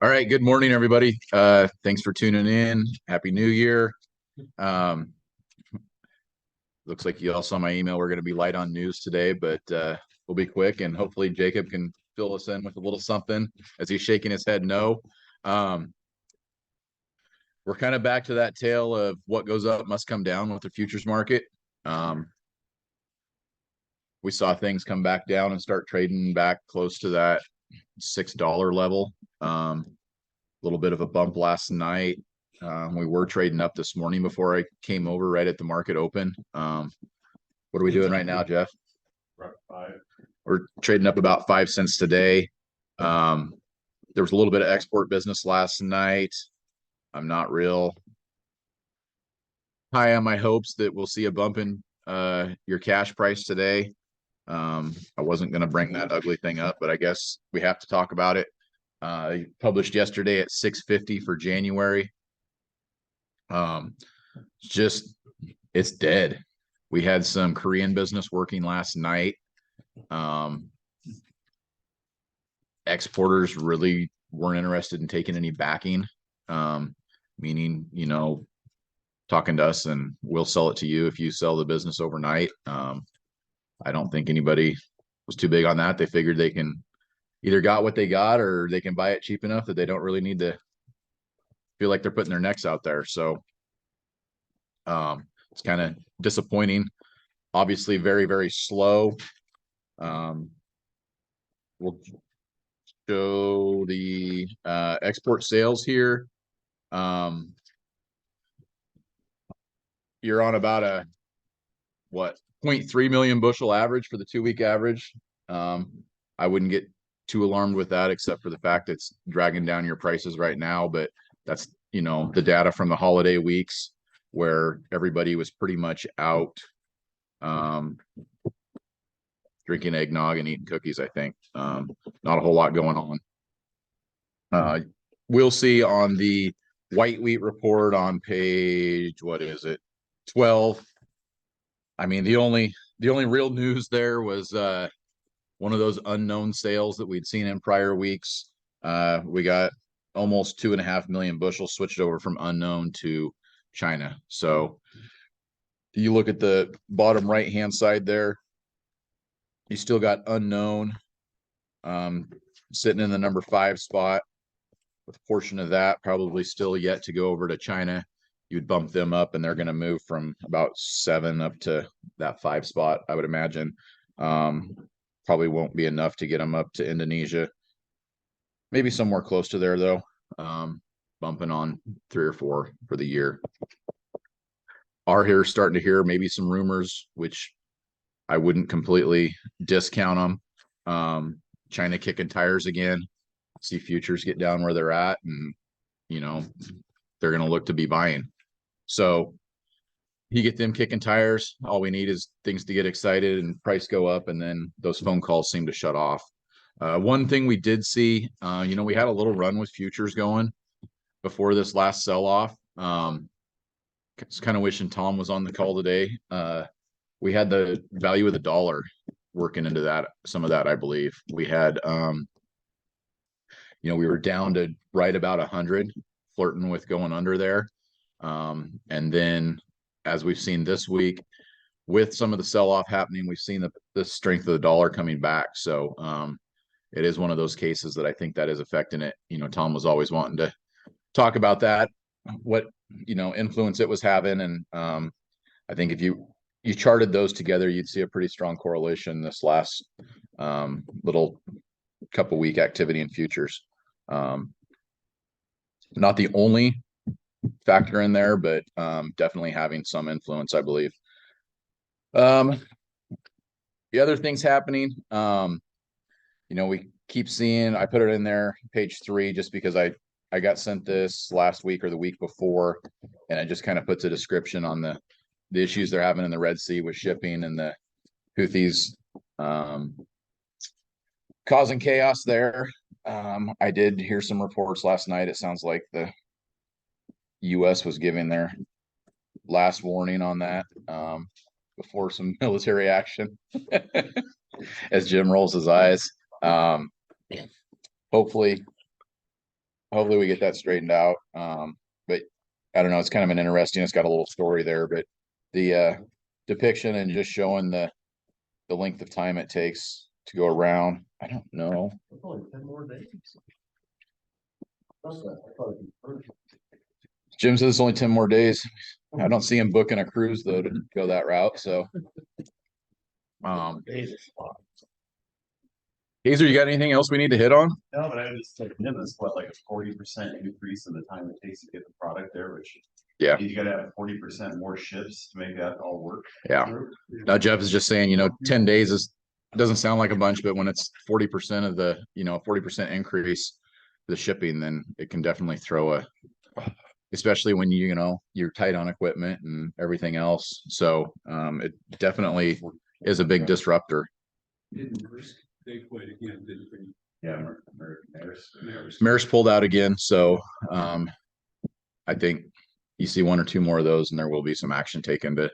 All right, good morning, everybody. Thanks for tuning in. Happy New Year. Um, Looks like you all saw my email. We're going to be light on news today, but we'll be quick, and hopefully Jacob can fill us in with a little something as he's shaking his head no. Um, we're kind of back to that tale of what goes up must come down with the futures market. Um, we saw things come back down and start trading back close to that $6 level. A little bit of a bump last night. We were trading up this morning before I came over right at the market open. What are we doing right now, Jeff? Right, five. We're trading up about 5 cents today. Um, there was a little bit of export business last night. I'm not real high on my hopes that we'll see a bump in your cash price today. I wasn't going to bring that ugly thing up, but I guess we have to talk about it. Published yesterday at 650 for January. Um, just it's dead. We had some Korean business working last night. Um, Exporters really weren't interested in taking any backing, meaning, talking to us and we'll sell it to you if you sell the business overnight. I don't think anybody was too big on that. They figured they can either got what they got or they can buy it cheap enough that they don't really need to feel like they're putting their necks out there. So it's kind of disappointing. Obviously, very, very slow. We'll show the export sales here. You're on about a 0.3 million bushel average for the 2-week average. I wouldn't get too alarmed with that, except for the fact it's dragging down your prices right now. But that's the data from the holiday weeks where everybody was pretty much out drinking eggnog and eating cookies. I think not a whole lot going on. We'll see on the white wheat report on page, what is it, 12. I mean, the only real news there was one of those unknown sales that we'd seen in prior weeks. We got almost 2.5 million bushels switched over from unknown to China. So you look at the bottom right hand side there, you still got unknown sitting in the number 5 spot, with a portion of that probably still yet to go over to China. You'd bump them up and they're going to move from about 7 up to that 5 spot, I would imagine. Probably won't be enough to get them up to Indonesia. Maybe somewhere close to there, though. Bumping on 3 or 4 for the year. Are here starting to hear maybe some rumors, which I wouldn't completely discount them. China kicking tires again. See futures get down where they're at, and they're going to look to be buying. So you get them kicking tires. All we need is things to get excited and price go up, and then those phone calls seem to shut off. One thing we did see, we had a little run with futures going before this last sell-off. It's kind of wishing Tom was on the call today. We had the value of the dollar working into that, some of that, I believe. We had, we were down to right about 100, flirting with going under there. And then, as we've seen this week, with some of the sell-off happening, we've seen the strength of the dollar coming back. So it is one of those cases that I think that is affecting it. Tom was always wanting to talk about that, what influence it was having, and I think if you charted those together, you'd see a pretty strong correlation this last little couple week activity in futures. Not the only factor in there, but definitely having some influence, I believe. The other things happening, we keep seeing, I put it in there, page 3, just because I got sent this last week or the week before, and it just kind of puts a description on the issues they're having in the Red Sea with shipping and the Houthis causing chaos there. I did hear some reports last night. It sounds like the U.S. was giving their last warning on that before some military action, as Jim rolls his eyes. Hopefully hopefully we get that straightened out. But I don't know, it's kind of an interesting, it's got a little story there, but the depiction and just showing the length of time it takes to go around. I don't know. Only 10 more days. Jim says it's only 10 more days. I don't see him booking a cruise though to go that route. So Hazer, you got anything else we need to hit on? No, but I was just like, it's what, like a 40% increase in the time it takes to get the product there, which Yeah. you gotta have 40% more ships to make that all work. Yeah. Now Jeff is just saying, 10 days doesn't sound like a bunch, but when it's 40% of the, 40% increase the shipping, then it can definitely throw especially when you're tight on equipment and everything else. So it definitely is a big disruptor. They quit again, didn't they? Yeah, Maersk pulled out again, so I think you see one or two more of those, and there will be some action taken to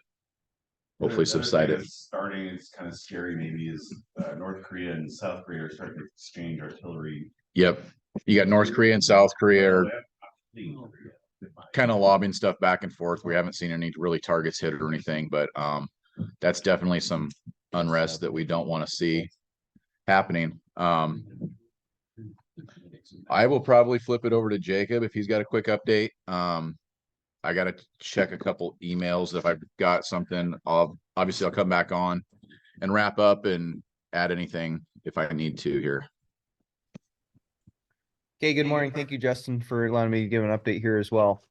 hopefully subside it. Starting, it's kind of scary. Maybe is North Korea and South Korea are starting to exchange artillery. Yep, you got North Korea and South Korea are kind of lobbing stuff back and forth. We haven't seen any really targets hit or anything, but that's definitely some unrest that we don't want to see happening. I will probably flip it over to Jacob if he's got a quick update. I got to check a couple emails. If I've got something, I'll come back on and wrap up and add anything if I need to here. Okay, good morning. Thank you, Justin, for allowing me to give an update here as well.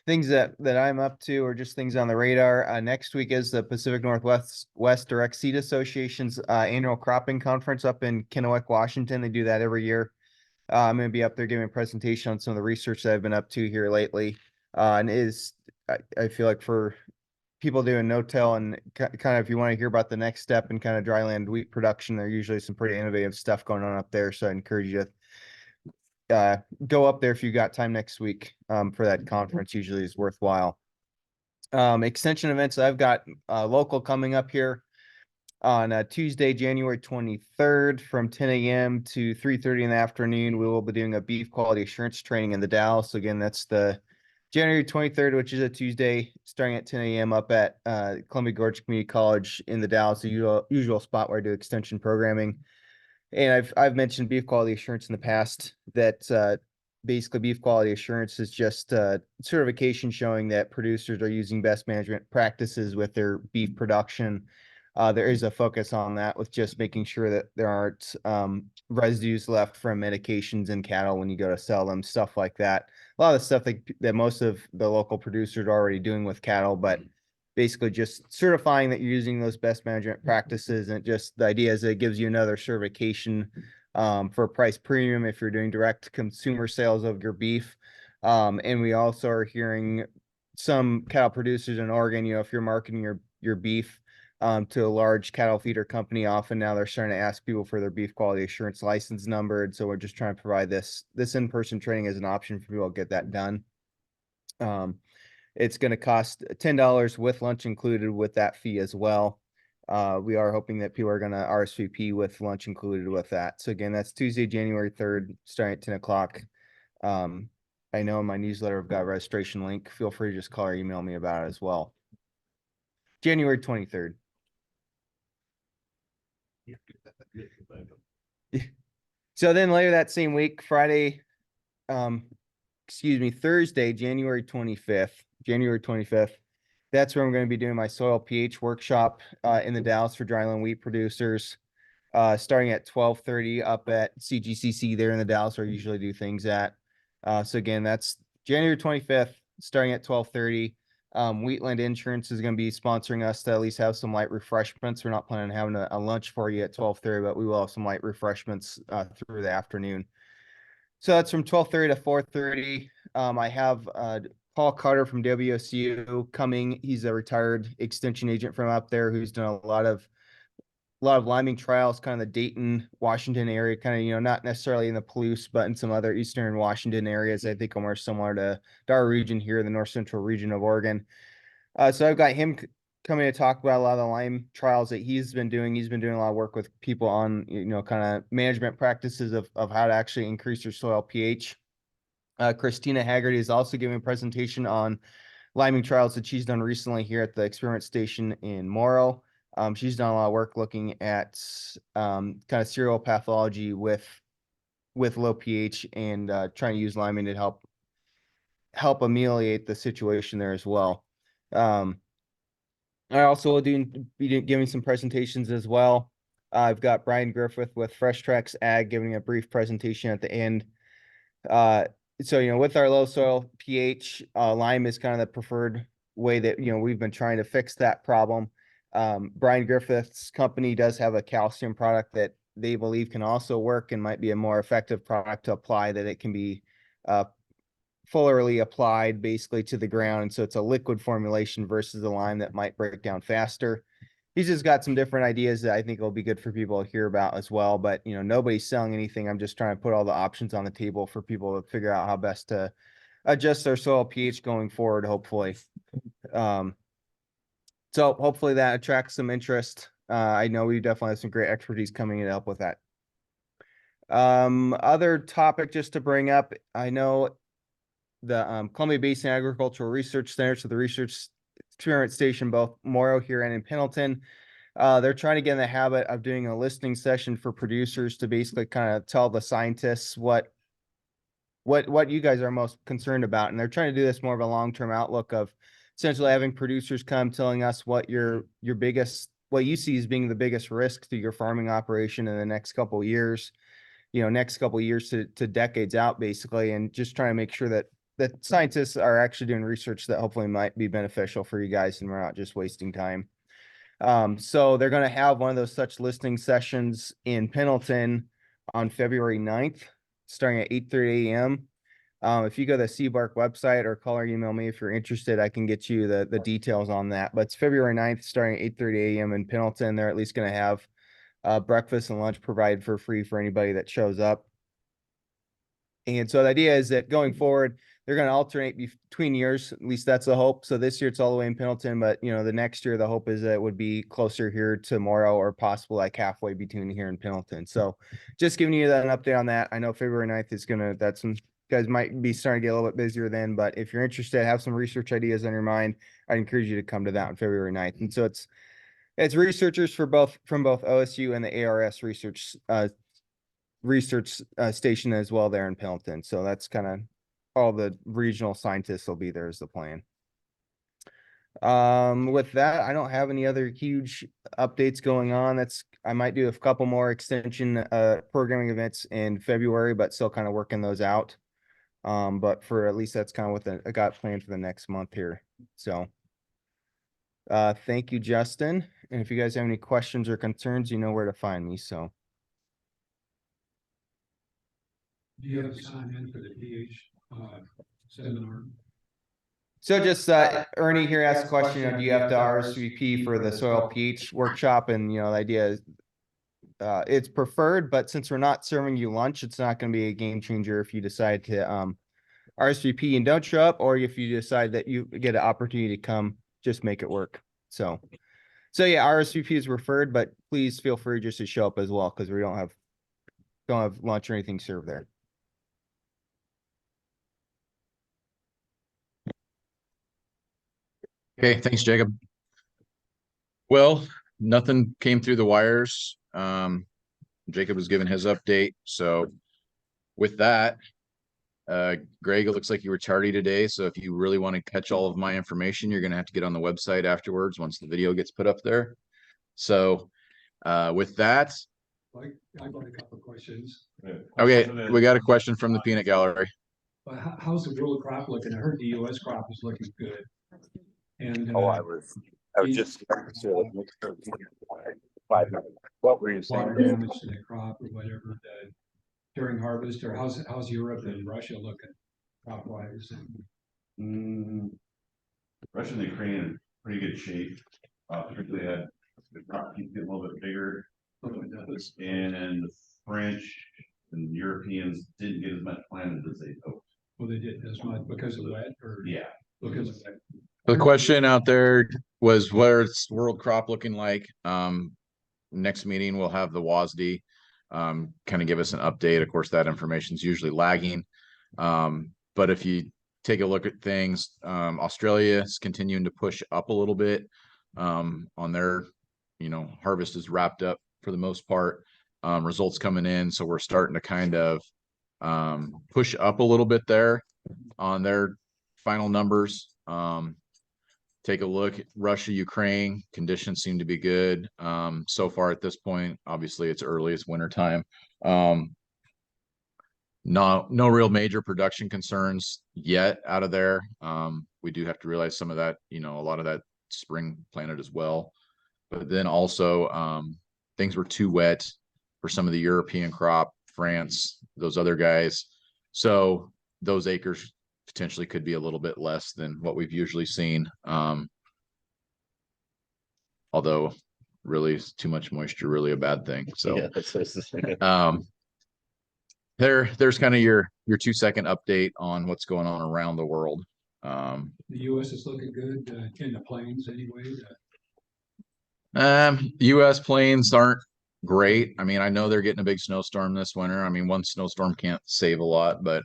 Things that I'm up to or just things on the radar. Next week is the Pacific Northwest Direct Seed Association's annual cropping conference up in Kennewick, Washington. They do that every year. I'm going to be up there giving a presentation on some of the research that I've been up to here lately. And I feel like for people doing no-till and kind of if you want to hear about the next step in kind of dryland wheat production, there's usually some pretty innovative stuff going on up there. So I encourage you to go up there if you got time next week for that conference. Usually is worthwhile. Extension events, I've got local coming up here on Tuesday, January 23rd from 10 a.m. to 3:30 in the afternoon. We will be doing a beef quality assurance training in the Dalles. So again, that's the January 23rd, which is a Tuesday, starting at 10 a.m. up at Columbia Gorge Community College in the Dalles, the usual spot where I do extension programming. And I've mentioned beef quality assurance in the past that basically beef quality assurance is just certification showing that producers are using best management practices with their beef production. There is a focus on that with just making sure that there aren't residues left from medications in cattle when you go to sell them, stuff like that. A lot of the stuff that most of the local producers are already doing with cattle, but basically just certifying that you're using those best management practices. And just the idea is that it gives you another certification for a price premium if you're doing direct consumer sales of your beef. And we also are hearing some cattle producers in Oregon, if you're marketing your beef to a large cattle feeder company, often now they're starting to ask people for their beef quality assurance license number. And so we're just trying to provide this in-person training as an option for people to get that done. It's going to cost $10 with lunch included with that fee as well. We are hoping that people are going to RSVP with lunch included with that. So again, that's Tuesday, January 3rd, starting at 10 o'clock. I know in my newsletter I've got a registration link. Feel free to just call or email me about it as well. January 23rd. So then later that same week, Thursday, January 25th. That's where I'm going to be doing my soil pH workshop in the Dalles for dryland wheat producers, starting at 12:30 up at CGCC there in the Dalles, where I usually do things at. So again, that's January 25th, starting at 12:30. Wheatland Insurance is going to be sponsoring us to at least have some light refreshments. We're not planning on having a lunch for you at 12:30, but we will have some light refreshments through the afternoon. So that's from 12:30 to 4:30. I have Paul Carter from WSU coming. He's a retired extension agent from up there who's done a lot of liming trials, kind of the Dayton, Washington area, kind of, not necessarily in the Palouse, but in some other Eastern Washington areas. I think are more similar to our region here, the North Central region of Oregon. So I've got him coming to talk about a lot of the Lyme trials that he's been doing. He's been doing a lot of work with people on, kind of management practices of how to actually increase your soil pH. Christina Haggerty is also giving a presentation on liming trials that she's done recently here at the experiment station in Morrow. She's done a lot of work looking at kind of serial pathology with low pH and trying to use liming to help ameliorate the situation there as well. I also will be giving some presentations as well. I've got Brian Griffith with Fresh Tracks Ag giving a brief presentation at the end. So, with our low soil pH, lime is kind of the preferred way that, we've been trying to fix that problem. Brian Griffith's company does have a calcium product that they believe can also work and might be a more effective product to apply, that it can be fully applied basically to the ground. And so it's a liquid formulation versus the lime that might break down faster. He's just got some different ideas that I think will be good for people to hear about as well. But, nobody's selling anything. I'm just trying to put all the options on the table for people to figure out how best to adjust their soil pH going forward, hopefully. So hopefully that attracts some interest. I know we definitely have some great expertise coming in to help with that. Other topic just to bring up, I know the Columbia Basin Agricultural Research Center, so the research experiment station, both Morrow here and in Pendleton, they're trying to get in the habit of doing a listening session for producers to basically kind of tell the scientists what you guys are most concerned about. And they're trying to do this more of a long-term outlook of essentially having producers come telling us what your biggest, what you see as being the biggest risk to your farming operation in the next couple of years, next couple of years to decades out, basically, and just trying to make sure that scientists are actually doing research that hopefully might be beneficial for you guys and we're not just wasting time. So they're going to have one of those such listening sessions in Pendleton on February 9th, starting at 8:30 a.m. If you go to the CBARC website or call or email me if you're interested, I can get you the details on that. But it's February 9th, starting at 8:30 a.m. in Pendleton. They're at least going to have breakfast and lunch provided for free for anybody that shows up. And so the idea is that going forward, they're going to alternate between years. At least that's the hope. So this year it's all the way in Pendleton, but the next year the hope is that it would be closer here to Morrow or possibly like halfway between here and Pendleton. So just giving you that an update on that. I know February 9th is that's some guys might be starting to get a little bit busier then, but if you're interested, have some research ideas on your mind, I'd encourage you to come to that on February 9th. And so it's researchers from both OSU and the ARS research station as well there in Pendleton. So that's kind of all the regional scientists will be there is the plan. With that, I don't have any other huge updates going on. I might do a couple more extension programming events in February, but still kind of working those out. But for at least that's kind of what I got planned for the next month here. So thank you, Justin. And if you guys have any questions or concerns, you know where to find me. So Do you have to sign in for the pH seminar? So just Ernie here asked a question, do you have to RSVP for the soil pH workshop? And the idea is it's preferred, but since we're not serving you lunch, it's not going to be a game changer if you decide to RSVP and don't show up, or if you decide that you get an opportunity to come, just make it work. So yeah, RSVP is referred, but please feel free just to show up as well, because we don't have lunch or anything served there. Okay, thanks, Jacob. Well, nothing came through the wires. Jacob was given his update. So with that, Greg, it looks like you were tardy today. So if you really want to catch all of my information, you're going to have to get on the website afterwards once the video gets put up there. So with that. I got a couple of questions. Okay, we got a question from the peanut gallery. But how's the world crop looking? I heard the US crop is looking good. And I was just what were you water saying? damage to the crop or whatever during harvest, or how's Europe and Russia looking crop wise? Russia and Ukraine in pretty good shape. Particularly had the crop keeps getting a little bit bigger. And the French and Europeans didn't get as much planted as they hoped. Well, they didn't as much because of wet, or Yeah, because of wet. The question out there was where's world crop looking like? Next meeting, we'll have the WASD kind of give us an update. Of course, that information is usually lagging. But if you take a look at things, Australia is continuing to push up a little bit on their, harvest is wrapped up for the most part. Results coming in, so we're starting to kind of push up a little bit there on their final numbers. Take a look at Russia, Ukraine, conditions seem to be good. So far at this point, obviously it's early, it's winter time. No real major production concerns yet out of there. We do have to realize some of that, a lot of that spring planted as well. But then also things were too wet for some of the European crop, France, those other guys. So those acres potentially could be a little bit less than what we've usually seen. Although really too much moisture, really a bad thing. So Yeah, that's what I was thinking. there's kind of your 2-second update on what's going on around the world. The US is looking good, in the plains anyway. US plains aren't great. I mean, I know they're getting a big snowstorm this winter. I mean, one snowstorm can't save a lot, but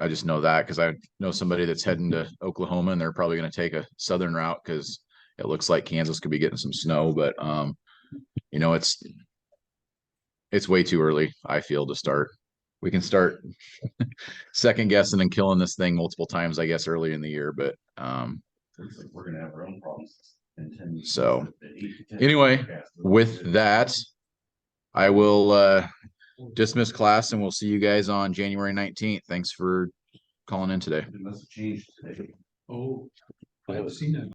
I just know that because I know somebody that's heading to Oklahoma and they're probably going to take a southern route because it looks like Kansas could be getting some snow, but it's way too early, I feel, to start. We can start second guessing and killing this thing multiple times, I guess, early in the year, but Looks like we're gonna have our own problems in 10 years. So, The 8 to 10 anyway, forecast looks with good. that, I will dismiss class and we'll see you guys on January 19th. Thanks for calling in today. It must have changed today. Oh, I've seen that.